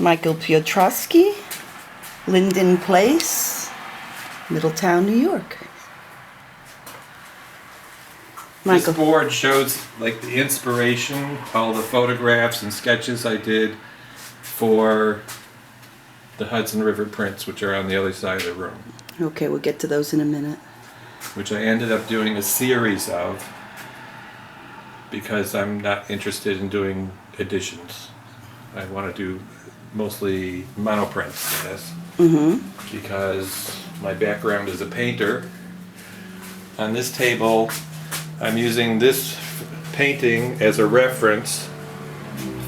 Michael Piotrowski, Linden Place, Middletown, New York. Michael. This board shows like the inspiration, all the photographs and sketches I did for the Hudson River prints, which are on the other side of the room. Okay, we'll get to those in a minute. Which I ended up doing a series of because I'm not interested in doing editions. I want to do mostly monoprints for this because my background is a painter. On this table, I'm using this painting as a reference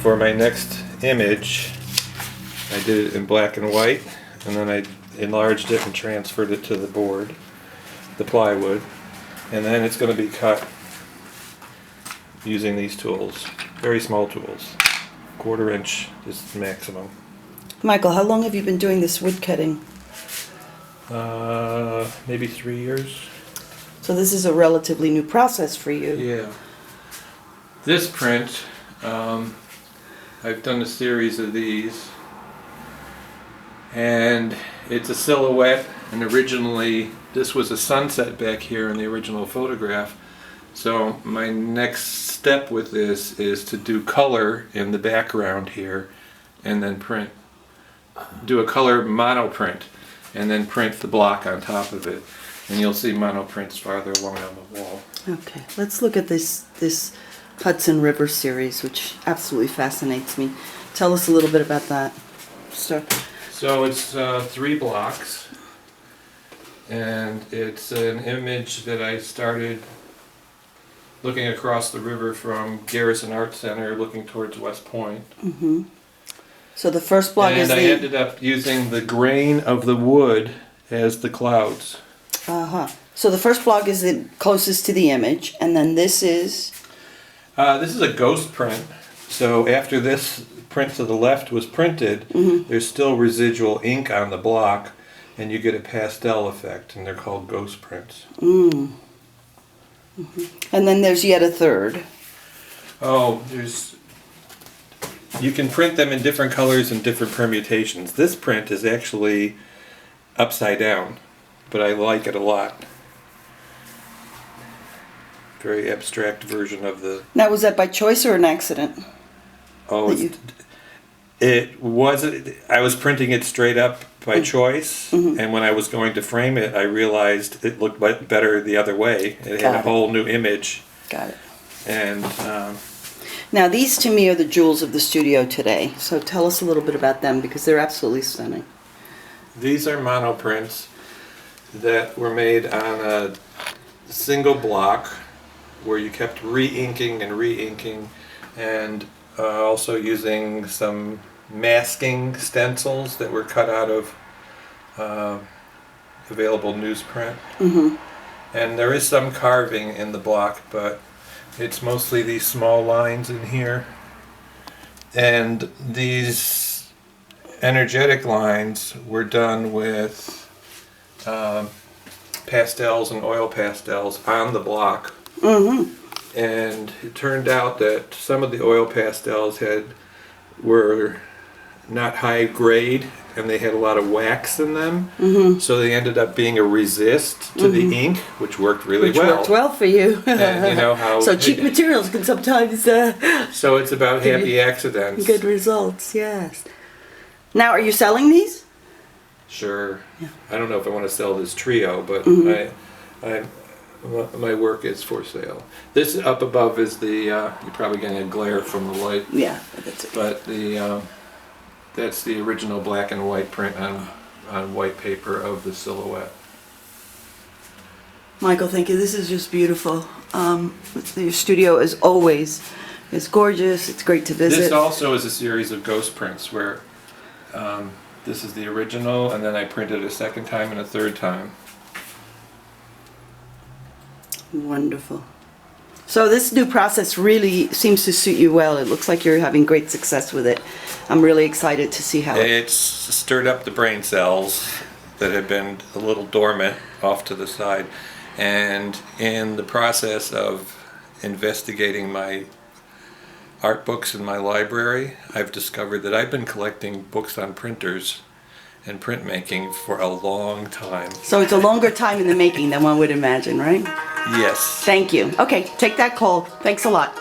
for my next image. I did it in black and white, and then I enlarged it and transferred it to the board, the plywood, and then it's going to be cut using these tools, very small tools. 1/4 inch is the maximum. Michael, how long have you been doing this wood cutting? Maybe 3 years. So this is a relatively new process for you. Yeah. This print, I've done a series of these, and it's a silhouette, and originally this was a sunset back here in the original photograph. So my next step with this is to do color in the background here and then print, do a color monoprint and then print the block on top of it. And you'll see monoprints farther along on the wall. Okay, let's look at this Hudson River series, which absolutely fascinates me. Tell us a little bit about that. So it's 3 blocks, and it's an image that I started looking across the river from Garrison Art Center, looking towards West Point. So the first block is and I ended up using the grain of the wood as the clouds. So the first block is the closest to the image, and then this is? This is a ghost print. So after this print to the left was printed, there's still residual ink on the block, and you get a pastel effect, and they're called ghost prints. And then there's yet a third. Oh, you can print them in different colors and different permutations. This print is actually upside down, but I like it a lot. Very abstract version of the... Now, was that by choice or an accident? Oh, it wasn't. I was printing it straight up by choice, and when I was going to frame it, I realized it looked better the other way. It had a whole new image. Got it. And now, these to me are the jewels of the studio today. So tell us a little bit about them, because they're absolutely stunning. These are monoprints that were made on a single block where you kept re-inking and re-inking, and also using some masking stencils that were cut out of available newsprint. And there is some carving in the block, but it's mostly these small lines in here. And these energetic lines were done with pastels and oil pastels on the block. And it turned out that some of the oil pastels were not high grade, and they had a lot of wax in them. So they ended up being a resist to the ink, which worked really well. Which worked well for you. And you know how... So cheap materials can sometimes... So it's about happy accidents. Good results, yes. Now, are you selling these? Sure. Yeah. I don't know if I want to sell this trio, but my work is for sale. This up above is the, you're probably getting a glare from the light. Yeah, that's it. But that's the original black and white print on white paper of the silhouette. Michael, thank you. This is just beautiful. Your studio, as always, is gorgeous. It's great to visit. This also is a series of ghost prints where this is the original, and then I printed a second time and a third time. Wonderful. So this new process really seems to suit you well. It looks like you're having great success with it. I'm really excited to see how it's stirred up the brain cells that have been a little dormant off to the side, and in the process of investigating my art books in my library, I've discovered that I've been collecting books on printers and printmaking for a long time. So it's a longer time in the making than one would imagine, right? Yes. Thank you. Okay, take that call. Thanks a lot.